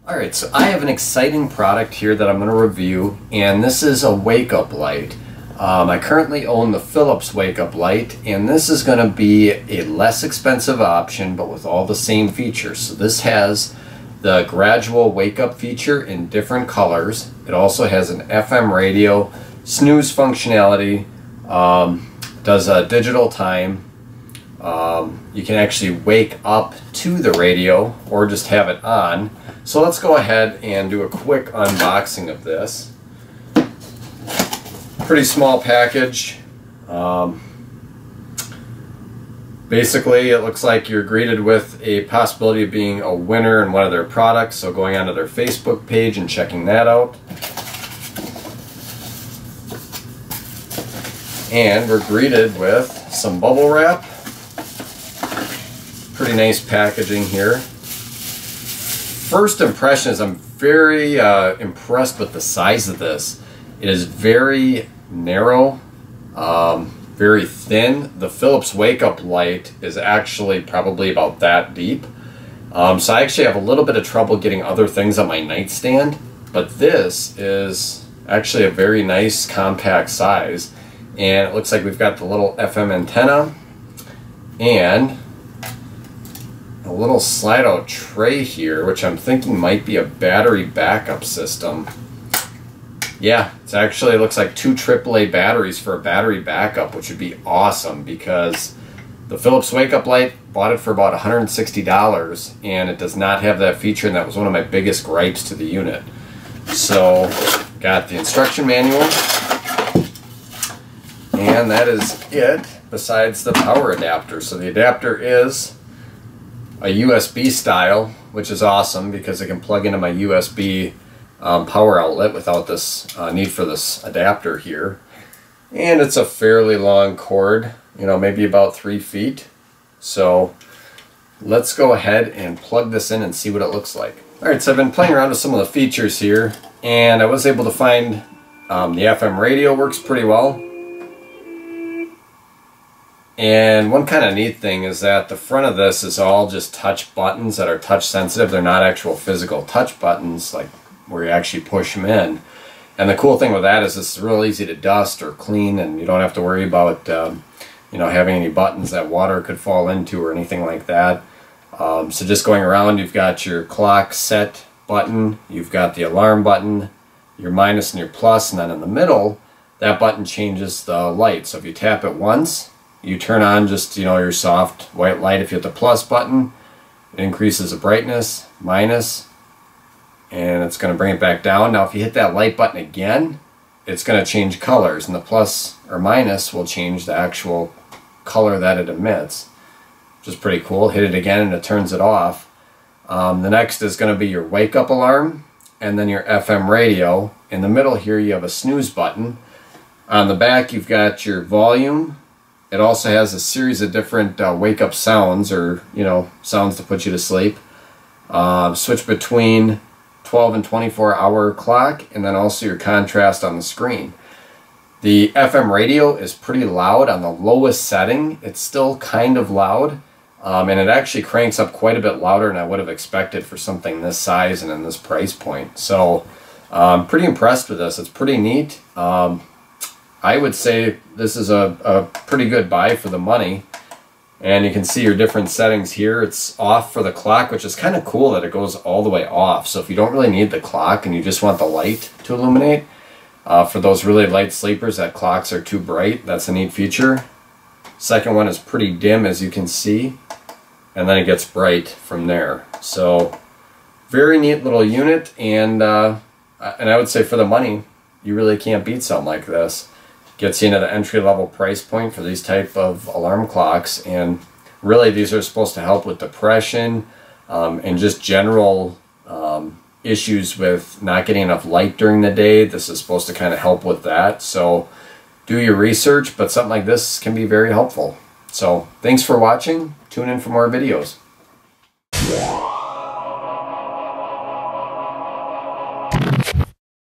Alright, so I have an exciting product here that I'm going to review, and this is a wake-up light. I currently own the Philips wake-up light, and this is going to be a less expensive option, but with all the same features. So this has the gradual wake-up feature in different colors. It also has an FM radio, snooze functionality, does a digital time. You can actually wake up to the radio or just have it on. So let's go ahead and do a quick unboxing of this. Pretty small package. Basically, it looks like you're greeted with a possibility of being a winner in one of their products, so going onto their Facebook page and checking that out. And we're greeted with some bubble wrap. Pretty nice packaging here. First impression is I'm very impressed with the size of this. It is very narrow, very thin. The Philips wake-up light is actually probably about that deep. So I actually have a little bit of trouble getting other things on my nightstand, but this is actually a very nice compact size. And it looks like we've got the little FM antenna and a little slide-out tray here, which I'm thinking might be a battery backup system. Yeah, it actually looks like 2 AAA batteries for a battery backup, which would be awesome because the Philips wake-up light, bought it for about $160, and it does not have that feature, and that was one of my biggest gripes to the unit. So, got the instruction manual, and that is it besides the power adapter. So the adapter is a USB style, which is awesome because I can plug into my USB power outlet without this need for this adapter here. And it's a fairly long cord, you know, maybe about 3 feet. So let's go ahead and plug this in and see what it looks like. Alright, so I've been playing around with some of the features here, and I was able to find the FM radio works pretty well. And one kind of neat thing is that the front of this is all just touch buttons that are touch sensitive. They're not actual physical touch buttons like where you actually push them in. And the cool thing with that is it's real easy to dust or clean, and you don't have to worry about you know, having any buttons that water could fall into or anything like that. So just going around, you've got your clock set button, you've got the alarm button, your minus and your plus, and then in the middle that button changes the light. So if you tap it once, you turn on just, you know, your soft white light. If you hit the plus button, it increases the brightness, minus, and it's going to bring it back down. Now if you hit that light button again, it's going to change colors, and the plus or minus will change the actual color that it emits, which is pretty cool. Hit it again and it turns it off. The next is going to be your wake up alarm, and then your FM radio. In the middle here you have a snooze button. On the back you've got your volume. It also has a series of different wake-up sounds, or, you know, sounds to put you to sleep. Switch between 12 and 24-hour clock, and then also your contrast on the screen. The FM radio is pretty loud. On the lowest setting, it's still kind of loud, and it actually cranks up quite a bit louder than I would have expected for something this size and in this price point. So I'm pretty impressed with this. It's pretty neat. I would say this is a pretty good buy for the money. And you can see your different settings here. It's off for the clock, which is kind of cool that it goes all the way off. So if you don't really need the clock and you just want the light to illuminate, for those really light sleepers that clocks are too bright, that's a neat feature. Second one is pretty dim, as you can see, and then it gets bright from there. So very neat little unit, and I would say for the money, you really can't beat something like this. Gets you into the entry-level price point for these type of alarm clocks, and really these are supposed to help with depression and just general issues with not getting enough light during the day. This is supposed to kind of help with that. So do your research, but something like this can be very helpful. So thanks for watching. Tune in for more videos.